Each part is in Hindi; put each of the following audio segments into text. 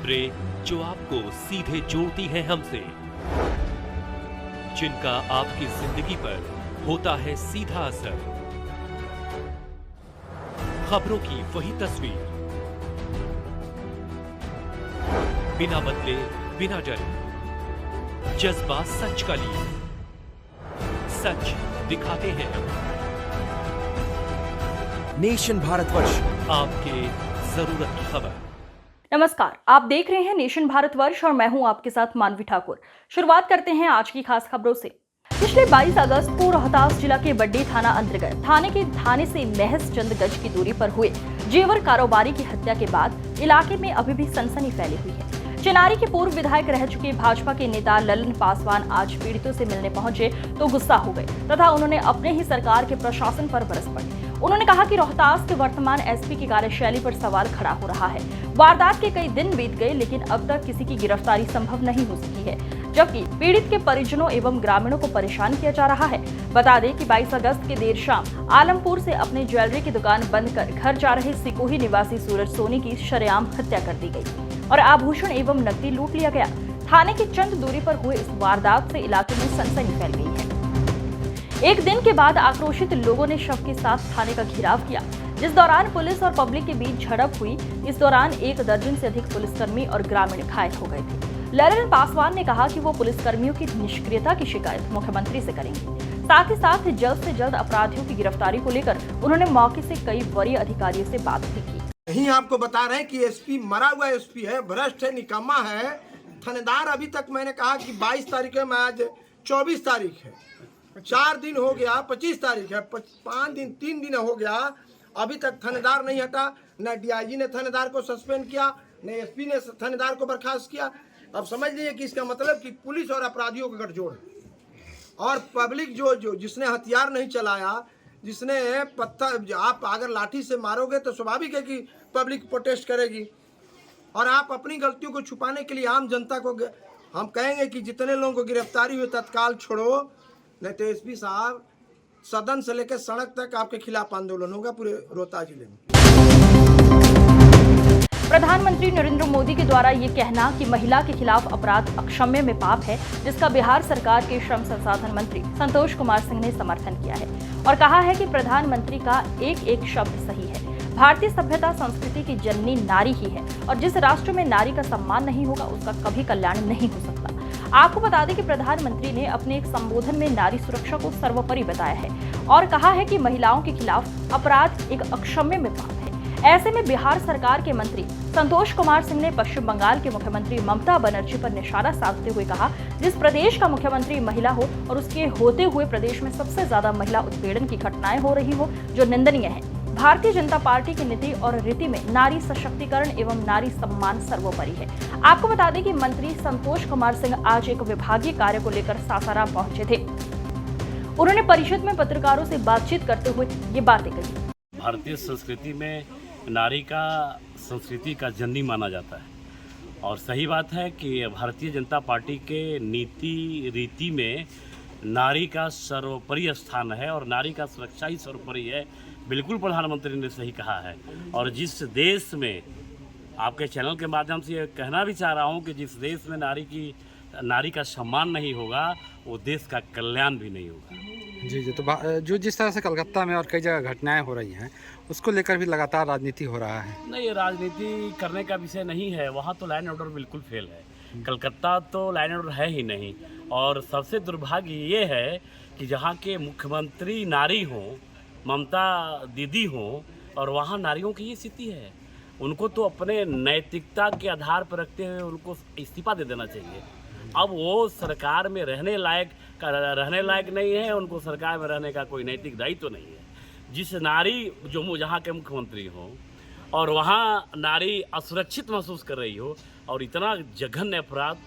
खबरें जो आपको सीधे जोड़ती हैं हमसे, जिनका आपकी जिंदगी पर होता है सीधा असर। खबरों की वही तस्वीर, बिना बदले बिना डरे, जज्बा सच का लिए, सच दिखाते हैं हम। नेशन भारतवर्ष, आपके जरूरत की खबर। नमस्कार, आप देख रहे हैं नेशन भारतवर्ष और मैं हूं आपके साथ मानवी ठाकुर। शुरुआत करते हैं आज की खास खबरों से। पिछले 22 अगस्त को रोहतास जिला के बड्डी थाना अंतर्गत थाने के थाने से महज चंद गज की दूरी पर हुए जेवर कारोबारी की हत्या के बाद इलाके में अभी भी सनसनी फैली हुई है। चिनारी के पूर्व विधायक रह चुके भाजपा के नेता ललन पासवान आज पीड़ितों से मिलने पहुंचे तो गुस्सा हो गए तथा उन्होंने अपने ही सरकार के प्रशासन पर बरस पड़े। उन्होंने कहा कि रोहतास के वर्तमान एसपी की कार्यशैली पर सवाल खड़ा हो रहा है। वारदात के कई दिन बीत गए लेकिन अब तक किसी की गिरफ्तारी संभव नहीं हो सकी है, जबकि पीड़ित के परिजनों एवं ग्रामीणों को परेशान किया जा रहा है। बता दें कि 22 अगस्त के देर शाम आलमपुर से अपने ज्वेलरी की दुकान बंद कर घर जा रहे सिकोही निवासी सूरज सोनी की शरेआम हत्या कर दी गई और आभूषण एवं नकदी लूट लिया गया। थाने की चंद दूरी पर हुए इस वारदात से इलाके में सनसनी फैल गई है। एक दिन के बाद आक्रोशित लोगों ने शव के साथ थाने का घेराव किया, जिस दौरान पुलिस और पब्लिक के बीच झड़प हुई। इस दौरान 1 दर्जन से अधिक पुलिसकर्मी और ग्रामीण घायल हो गए थे। ललन पासवान ने कहा कि वो पुलिसकर्मियों की निष्क्रियता की शिकायत मुख्यमंत्री से करेंगे। साथ ही साथ जल्द से जल्द अपराधियों की गिरफ्तारी को लेकर उन्होंने मौके से कई वरीय अधिकारियों से बात भी की। यही आपको बता रहे हैं कि एसपी मरा हुआ एसपी है, भ्रष्ट है, निकम्मा है। थानेदार अभी तक मैंने कहा कि 22 तारीख है, मैं आज 24 तारीख है, 4 दिन हो गया, 25 तारीख है, 5 दिन 3 दिन हो गया, अभी तक थानेदार नहीं हटा। न डीआईजी ने थानेदार को सस्पेंड किया, न एसपी ने थानेदार को बर्खास्त किया। अब समझ लीजिए कि इसका मतलब कि पुलिस और अपराधियों का गठजोड़ है। और पब्लिक जो जिसने हथियार नहीं चलाया, जिसने पत्थर, आप अगर लाठी से मारोगे तो स्वाभाविक है कि पब्लिक प्रोटेस्ट करेगी। और आप अपनी गलतियों को छुपाने के लिए आम जनता को हम कहेंगे कि जितने लोगों को गिरफ्तारी हुई तत्काल छोड़ो, नहीं तो एसपी साहब सदन से लेकर सड़क तक आपके खिलाफ आंदोलन होगा पूरे रोहतास जिले में। प्रधानमंत्री नरेंद्र मोदी के द्वारा ये कहना कि महिला के खिलाफ अपराध अक्षम्य में पाप है, जिसका बिहार सरकार के श्रम संसाधन मंत्री संतोष कुमार सिंह ने समर्थन किया है और कहा है कि प्रधानमंत्री का एक एक शब्द सही है। भारतीय सभ्यता संस्कृति की जननी नारी ही है और जिस राष्ट्र में नारी का सम्मान नहीं होगा उसका कभी कल्याण नहीं हो सकता। आपको बता दें कि प्रधानमंत्री ने अपने एक संबोधन में नारी सुरक्षा को सर्वोपरि बताया है और कहा है कि महिलाओं के खिलाफ अपराध एक अक्षम्य में पाप है। ऐसे में बिहार सरकार के मंत्री संतोष कुमार सिंह ने पश्चिम बंगाल के मुख्यमंत्री ममता बनर्जी पर निशाना साधते हुए कहा, जिस प्रदेश का मुख्यमंत्री महिला हो और उसके होते हुए प्रदेश में सबसे ज्यादा महिला उत्पीड़न की घटनाएं हो रही हो, जो निंदनीय है। भारतीय जनता पार्टी की नीति और रीति में नारी सशक्तिकरण एवं नारी सम्मान सर्वोपरि है। आपको बता दें कि मंत्री संतोष कुमार सिंह आज एक विभागीय कार्य को लेकर सासाराम पहुंचे थे। उन्होंने परिषद में पत्रकारों से बातचीत करते हुए ये बातें कही। भारतीय संस्कृति में नारी का संस्कृति का जननी माना जाता है और सही बात है कि भारतीय जनता पार्टी के नीति रीति में नारी का सर्वोपरि स्थान है और नारी का सुरक्षा ही सर्वोपरि है। बिल्कुल प्रधानमंत्री ने सही कहा है। और जिस देश में, आपके चैनल के माध्यम से ये कहना भी चाह रहा हूँ कि जिस देश में नारी का सम्मान नहीं होगा वो देश का कल्याण भी नहीं होगा। जी, तो जो जिस तरह से कलकत्ता में और कई जगह घटनाएं हो रही हैं उसको लेकर भी लगातार राजनीति हो रहा है। नहीं, ये राजनीति करने का विषय नहीं है। वहाँ तो लाइन ऑर्डर बिल्कुल फेल है। कलकत्ता तो लाइन ऑर्डर है ही नहीं। और सबसे दुर्भाग्य ये है कि जहाँ के मुख्यमंत्री नारी हों, ममता दीदी हों, और वहाँ नारियों की ये स्थिति है। उनको तो अपने नैतिकता के आधार पर रखते हुए उनको इस्तीफा दे देना चाहिए। अब वो सरकार में रहने लायक नहीं है, उनको सरकार में रहने का कोई नैतिक दायित्व तो नहीं है। जिस नारी जो जहाँ के मुख्यमंत्री हों और वहाँ नारी असुरक्षित महसूस कर रही हो और इतना जघन्य अपराध,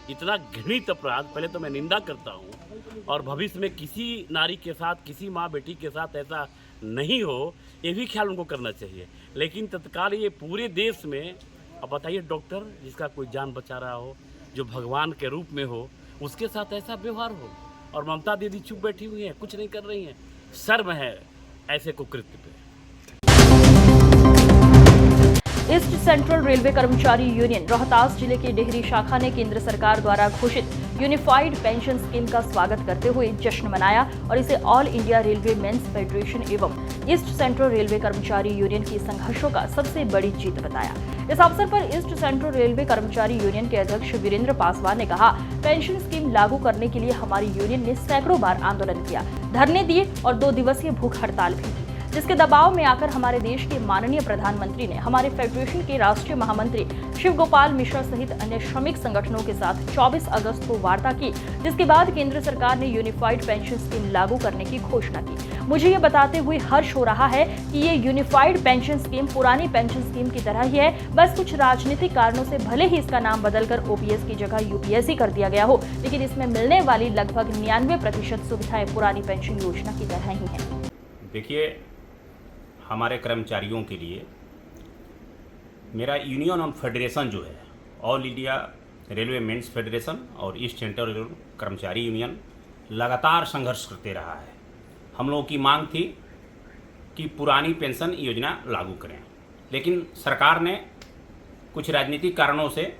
इतना घृणित अपराध, पहले तो मैं निंदा करता हूँ और भविष्य में किसी नारी के साथ, किसी माँ बेटी के साथ ऐसा नहीं हो, ये भी ख्याल उनको करना चाहिए। लेकिन तत्काल ये पूरे देश में, अब बताइए, डॉक्टर जिसका कोई जान बचा रहा हो, जो भगवान के रूप में हो, उसके साथ ऐसा व्यवहार हो और ममता दीदी चुप बैठी हुई हैं, कुछ नहीं कर रही हैं। शर्म है ऐसे कुकृत्य पे। ईस्ट सेंट्रल रेलवे कर्मचारी यूनियन रोहतास जिले के डेहरी शाखा ने केंद्र सरकार द्वारा घोषित यूनिफाइड पेंशन स्कीम का स्वागत करते हुए जश्न मनाया और इसे all India railway men's federation एवं ईस्ट सेंट्रल रेलवे कर्मचारी यूनियन की संघर्षों का सबसे बड़ी जीत बताया। इस अवसर पर ईस्ट सेंट्रल रेलवे कर्मचारी यूनियन के अध्यक्ष वीरेंद्र पासवान ने कहा, पेंशन स्कीम लागू करने के लिए हमारी यूनियन ने सैकड़ों बार आंदोलन किया, धरने दिए और 2 दिवसीय भूख हड़ताल भी की, जिसके दबाव में आकर हमारे देश के माननीय प्रधानमंत्री ने हमारे फेडरेशन के राष्ट्रीय महामंत्री शिव गोपाल मिश्रा सहित अन्य श्रमिक संगठनों के साथ 24 अगस्त को वार्ता की, जिसके बाद केंद्र सरकार ने यूनिफाइड पेंशन स्कीम लागू करने की घोषणा की। मुझे ये बताते हुए हर्ष हो रहा है कि ये यूनिफाइड पेंशन स्कीम पुरानी पेंशन स्कीम की तरह ही है, बस कुछ राजनीतिक कारणों से भले ही इसका नाम बदलकर ओपीएस की जगह यूपीएससी कर दिया गया हो, लेकिन इसमें मिलने वाली लगभग 99% सुविधाएं पुरानी पेंशन योजना की तरह ही है। देखिए, हमारे कर्मचारियों के लिए मेरा यूनियन और फेडरेशन जो है all India railway men's federation और ईस्ट सेंट्रल रेलवे कर्मचारी यूनियन लगातार संघर्ष करते रहा है। हम लोगों की मांग थी कि पुरानी पेंशन योजना लागू करें, लेकिन सरकार ने कुछ राजनीतिक कारणों से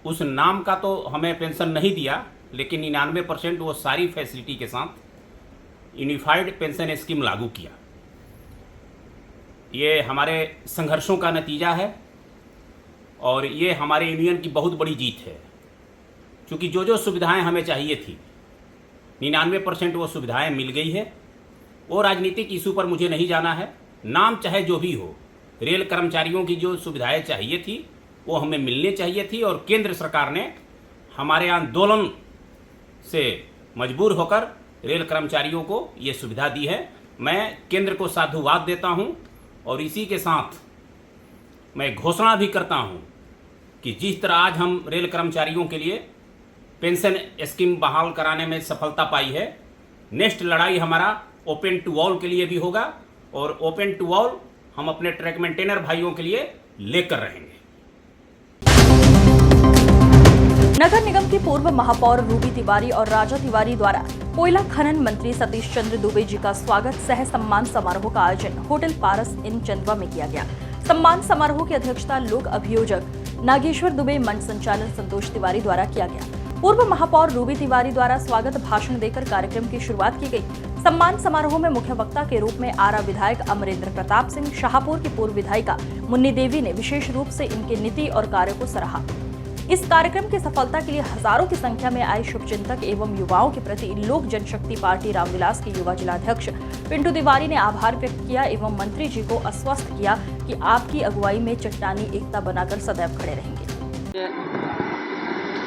उस नाम का तो हमें पेंशन नहीं दिया, लेकिन 99% वो सारी फैसिलिटी के साथ यूनिफाइड पेंशन स्कीम लागू किया। ये हमारे संघर्षों का नतीजा है और ये हमारे यूनियन की बहुत बड़ी जीत है, क्योंकि जो सुविधाएं हमें चाहिए थी 99% वो सुविधाएं मिल गई है। वो राजनीतिक इशू पर मुझे नहीं जाना है, नाम चाहे जो भी हो, रेल कर्मचारियों की जो सुविधाएं चाहिए थी वो हमें मिलने चाहिए थी और केंद्र सरकार ने हमारे आंदोलन से मजबूर होकर रेल कर्मचारियों को ये सुविधा दी है। मैं केंद्र को साधुवाद देता हूँ और इसी के साथ मैं घोषणा भी करता हूं कि जिस तरह आज हम रेल कर्मचारियों के लिए पेंशन स्कीम बहाल कराने में सफलता पाई है, नेक्स्ट लड़ाई हमारा ओपन टू ऑल के लिए भी होगा और ओपन टू ऑल हम अपने ट्रैक मेंटेनर भाइयों के लिए लेकर रहेंगे। नगर निगम की पूर्व महापौर रूबी तिवारी और राजा तिवारी द्वारा कोयला खनन मंत्री सतीश चंद्र दुबे जी का स्वागत सह सम्मान समारोह का आयोजन होटल पारस इन चंदवा में किया गया। सम्मान समारोह की अध्यक्षता लोक अभियोजक नागेश्वर दुबे, मंच संचालन संतोष तिवारी द्वारा किया गया। पूर्व महापौर रूबी तिवारी द्वारा स्वागत भाषण देकर कार्यक्रम की शुरुआत की गई। सम्मान समारोह में मुख्य वक्ता के रूप में आरा विधायक अमरेंद्र प्रताप सिंह, शाहपुर की पूर्व विधायिका मुन्नी देवी ने विशेष रूप से इनके नीति और कार्य को सराहा। इस कार्यक्रम की सफलता के लिए हजारों की संख्या में आए शुभचिंतक एवं युवाओं के प्रति लोक जनशक्ति पार्टी रामविलास के युवा जिलाध्यक्ष पिंटू तिवारी ने आभार व्यक्त किया एवं मंत्री जी को आश्वस्त किया कि आपकी अगुवाई में चट्टानी एकता बनाकर सदैव खड़े रहेंगे।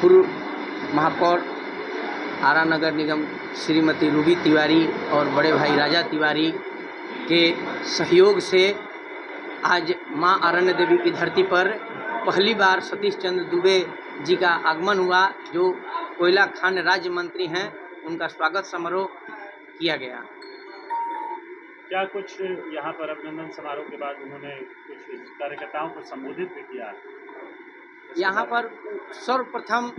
पूर्व महापौर आरा नगर निगम श्रीमती रूबी तिवारी और बड़े भाई राजा तिवारी के सहयोग से आज मां अरण्य देवी की धरती पर पहली बार सतीश चंद्र दुबे जी का आगमन हुआ, जो कोयला खान राज्य मंत्री हैं। उनका स्वागत समारोह किया गया। क्या कुछ यहाँ पर अभिनंदन समारोह के बाद उन्होंने कुछ कार्यकर्ताओं को संबोधित भी किया? यहाँ पर सर्वप्रथम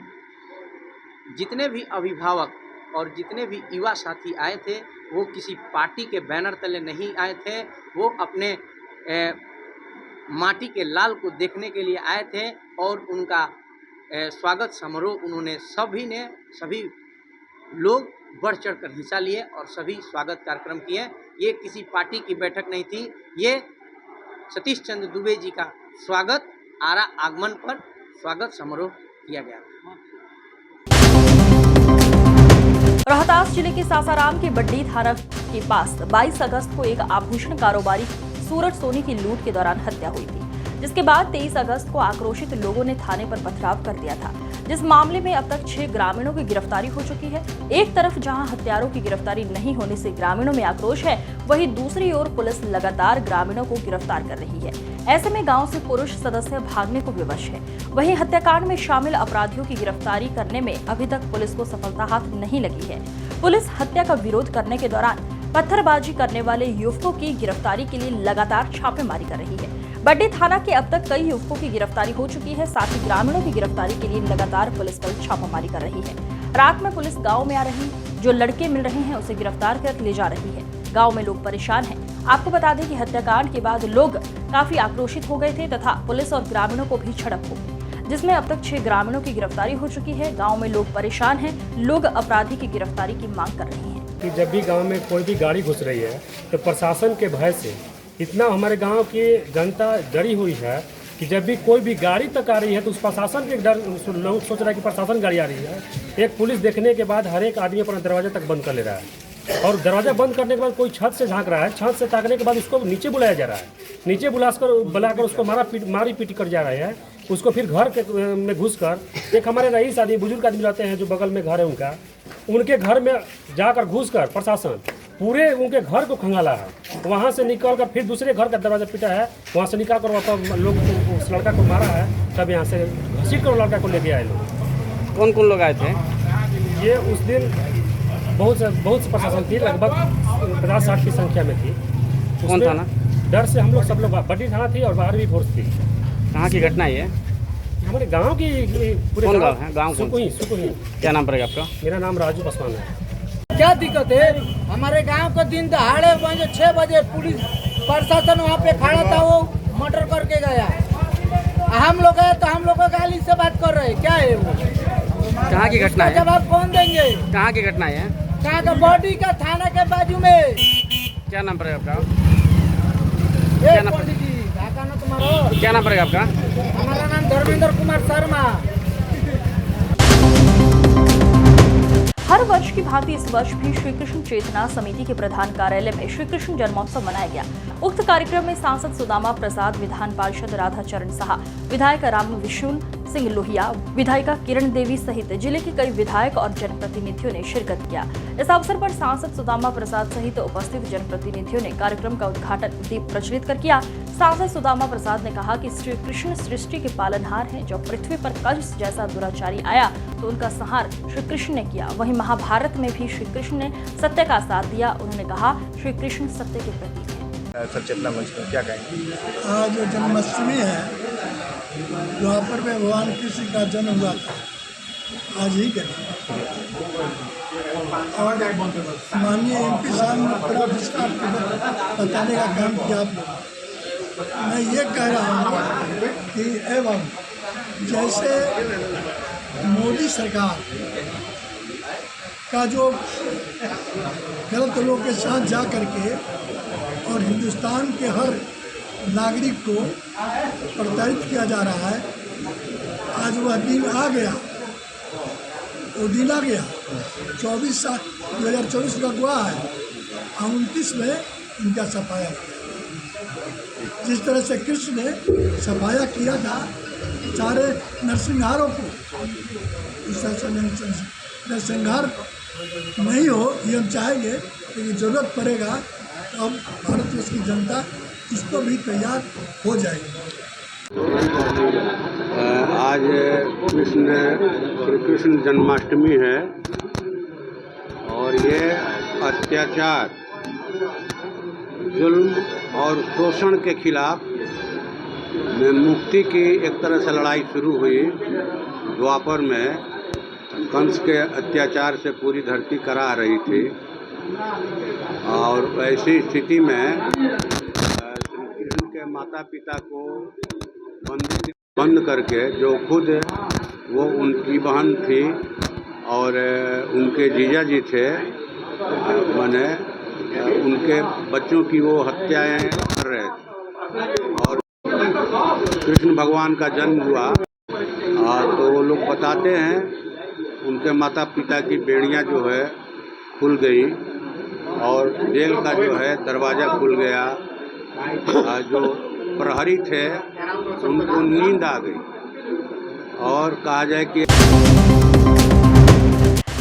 जितने भी अभिभावक और जितने भी युवा साथी आए थे, वो किसी पार्टी के बैनर तले नहीं आए थे, वो अपने माटी के लाल को देखने के लिए आए थे और उनका स्वागत समारोह उन्होंने सभी लोग बढ़ चढ़कर हिस्सा लिए और सभी स्वागत कार्यक्रम किए। ये किसी पार्टी की बैठक नहीं थी, ये सतीश चंद्र दुबे जी का स्वागत आरा आगमन पर स्वागत समारोह किया गया। रोहतास जिले के सासाराम के बड्डी थाना के पास 22 अगस्त को एक आभूषण कारोबारी सूरज सोनी की लूट के दौरान हत्या हुई थी, जिसके बाद 23 अगस्त को आक्रोशित लोगों ने थाने पर पथराव कर दिया था, जिस मामले में अब तक 6 ग्रामीणों की गिरफ्तारी हो चुकी है। एक तरफ जहां हत्यारों की गिरफ्तारी नहीं होने से ग्रामीणों में आक्रोश है, वहीं दूसरी ओर पुलिस लगातार ग्रामीणों को गिरफ्तार कर रही है। ऐसे में गांव से पुरुष सदस्य भागने को विवश है। वहीं हत्याकांड में शामिल अपराधियों की गिरफ्तारी करने में अभी तक पुलिस को सफलता हाथ नहीं लगी है। पुलिस हत्या का विरोध करने के दौरान पत्थरबाजी करने वाले युवकों की गिरफ्तारी के लिए लगातार छापेमारी कर रही है। बड्डी थाना के अब तक कई युवकों की गिरफ्तारी हो चुकी है, साथ ही ग्रामीणों की गिरफ्तारी के लिए लगातार पुलिस बल छापामारी कर रही है। रात में पुलिस गांव में आ रही, जो लड़के मिल रहे हैं उसे गिरफ्तार कर ले जा रही है। गांव में लोग परेशान हैं। आपको बता दें कि हत्याकांड के बाद लोग काफी आक्रोशित हो गए थे तथा पुलिस और ग्रामीणों को भी झड़प हो गई, जिसमें अब तक 6 ग्रामीणों की गिरफ्तारी हो चुकी है। गांव में लोग परेशान हैं, लोग अपराधी की गिरफ्तारी की मांग कर रहे हैं। कि जब भी गांव में कोई भी गाड़ी घुस रही है तो प्रशासन के भय से इतना हमारे गांव की जनता डरी हुई है कि जब भी कोई भी गाड़ी तक आ रही है तो उस प्रशासन के डर लोग सोच रहा है कि प्रशासन गाड़ी आ रही है। एक पुलिस देखने के बाद हर एक आदमी अपना दरवाजा तक बंद कर ले रहा है और दरवाजा बंद करने के बाद कोई छत से झांक रहा है, छत से ताकने के बाद उसको नीचे बुलाया जा रहा है, नीचे बुलाकर उसको मारी पीट कर जा रहे हैं। उसको फिर घर के में घुसकर एक हमारे रईस आदमी बुजुर्ग आदमी रहते हैं जो बगल में घर है उनके घर में जाकर घुसकर प्रशासन पूरे उनके घर को खंगाला है। वहाँ से निकलकर फिर दूसरे घर का दरवाजा पीटा है, वहाँ से निकाल कर वापस लोग उस लड़का को मारा है। तब यहाँ से घसीट कर लड़का को लेके आए लोग। कौन कौन लोग आए थे? ये उस दिन बहुत से प्रशासन थी, लगभग 50-60 की संख्या में थी। कौन थाना? डर से हम लोग सब लोग बड्डी थाना थी और 12वीं फोर्स थी। कहाँ की घटना ये? हमारे गांव की पूरे कौन गाँव है? गाँव सुकुही। क्या नाम पड़ेगा आपका? मेरा नाम राजू पासवान है। क्या दिक्कत है? हमारे गांव को दिन दहाड़े 6 बजे पुलिस प्रशासन वहाँ पे खड़ा था, वो मर्डर करके गया। हम लोग है तो हम लोग को गाली से बात कर रहे, क्या है वो? कहाँ की घटना है? जवाब कौन देंगे? कहाँ की घटना है? कहाँ का? बॉडी का थाना के बाजू में। क्या नाम पड़ेगा आपका? क्या नाम तुम्हारा? क्या नाम पड़ेगा आपका? हमारा नाम धर्मेंद्र कुमार शर्मा। हर वर्ष की भांति इस वर्ष भी श्री कृष्ण चेतना समिति के प्रधान कार्यालय में श्री कृष्ण जन्मोत्सव मनाया गया। उक्त कार्यक्रम में सांसद सुदामा प्रसाद, विधान पार्षद राधा चरण साहा, विधायक राम विशुन सिंह लोहिया, विधायिका किरण देवी सहित जिले के कई विधायक और जनप्रतिनिधियों ने शिरकत किया। इस अवसर पर सांसद सुदामा प्रसाद सहित उपस्थित जनप्रतिनिधियों ने कार्यक्रम का उद्घाटन दीप प्रज्वलित कर किया। सांसद सुदामा प्रसाद ने कहा कि श्री कृष्ण सृष्टि के पालनहार हैं। जब पृथ्वी पर कंस जैसा दुराचारी आया तो उनका संहार श्री कृष्ण ने किया। वहीं महाभारत में भी श्री कृष्ण ने सत्य का साथ दिया। उन्होंने कहा श्री कृष्ण सत्य के प्रतीक हैं। सचेतना मंच में क्या कहेंगे? आज जन्माष्टमी है, द्वापर में भगवान कृष्ण का जन्म हुआ था, आज ही के और माननीय MP साहब ने पूरा विस्तार बताने का काम किया आप लोग। मैं ये कह रहा हूँ कि एवं जैसे मोदी सरकार का जो गलत लोगों के साथ जा करके और हिंदुस्तान के हर नागरिक को प्रताड़ित किया जा रहा है, आज वह दिन आ गया, वो दिन आ गया। 2024 का हुआ है, 29 में इनका सफाया किया। जिस तरह से कृष्ण ने सफाया किया था सारे नरसंहारों को, इस तरह से नरसंहार नहीं हो ये हम चाहेंगे, लेकिन जरूरत पड़ेगा तो अब भारतवर्ष की जनता इस पर भी तैयार हो जाएगी। आज श्री कृष्ण जन्माष्टमी है और ये अत्याचार, जुल्म और शोषण के खिलाफ में मुक्ति की एक तरह से लड़ाई शुरू हुई। द्वापर में कंस के अत्याचार से पूरी धरती करा रही थी और ऐसी स्थिति में श्री कृष्ण के माता पिता को बंद करके, जो खुद वो उनकी बहन थी और उनके जीजा जी थे, माने उनके बच्चों की वो हत्याएं कर रहे थे और कृष्ण भगवान का जन्म हुआ। तो वो लोग बताते हैं उनके माता पिता की बेड़ियां जो है खुल गई और जेल का जो है दरवाज़ा खुल गया। जो प्रहरी थे उनको नींद आ गई और कहा जाए कि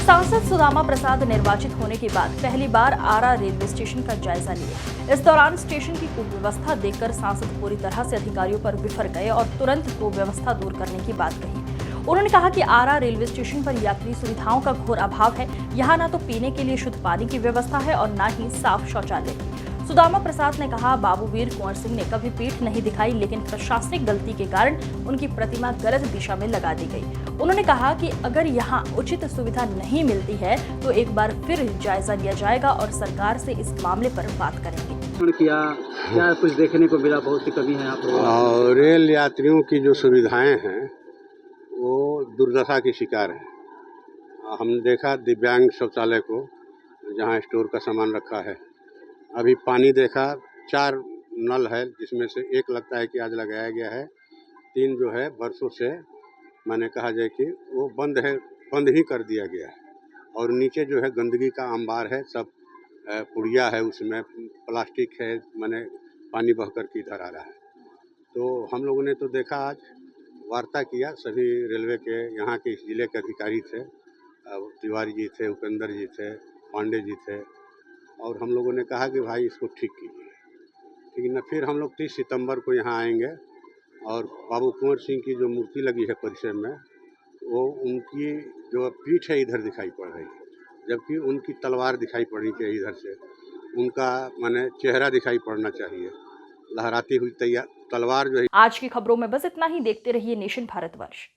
सांसद सुदामा प्रसाद निर्वाचित होने के बाद पहली बार आरा रेलवे स्टेशन का जायजा लिए। इस दौरान स्टेशन की कुव्यवस्था देखकर सांसद पूरी तरह से अधिकारियों पर बिफर गए और तुरंत कुव्यवस्था दूर करने की बात कही। उन्होंने कहा कि आरा रेलवे स्टेशन पर यात्री सुविधाओं का घोर अभाव है। यहाँ न तो पीने के लिए शुद्ध पानी की व्यवस्था है और न ही साफ शौचालय की। सुदामा प्रसाद ने कहा, बाबू वीर कुंवर सिंह ने कभी पीठ नहीं दिखाई, लेकिन प्रशासनिक गलती के कारण उनकी प्रतिमा गलत दिशा में लगा दी गई। उन्होंने कहा कि अगर यहाँ उचित सुविधा नहीं मिलती है तो एक बार फिर जायजा लिया जाएगा और सरकार से इस मामले पर बात करेंगे। किया क्या कुछ देखने को मिला, बहुत सी कमी है यहाँ पर। और रेल यात्रियों की जो सुविधाएं हैं वो दुर्दशा की शिकार है। हमने देखा दिव्यांग शौचालय को, जहाँ स्टोर का सामान रखा है। अभी पानी देखा, 4 नल है जिसमें से एक लगता है कि आज लगाया गया है, 3 जो है वर्षों से मैंने कहा जाए कि वो बंद है, बंद ही कर दिया गया है। और नीचे जो है गंदगी का अंबार है, सब पुड़िया है, उसमें प्लास्टिक है, मैंने पानी बह कर के इधर आ रहा है। तो हम लोगों ने तो देखा, आज वार्ता किया, सभी रेलवे के यहाँ के इस जिले के अधिकारी थे, तिवारी जी थे, उपेंद्र जी थे, पांडे जी थे, और हम लोगों ने कहा कि भाई इसको ठीक कीजिए। ठीक है, फिर हम लोग 30 सितंबर को यहाँ आएंगे और बाबू कुंवर सिंह की जो मूर्ति लगी है परिसर में, वो उनकी जो पीठ है इधर दिखाई पड़ रही है, जबकि उनकी तलवार दिखाई पड़नी चाहिए इधर से, उनका माने चेहरा दिखाई पड़ना चाहिए, लहराती हुई तलवार जो है। आज की खबरों में बस इतना ही। देखते रहिए नेशन भारतवर्ष।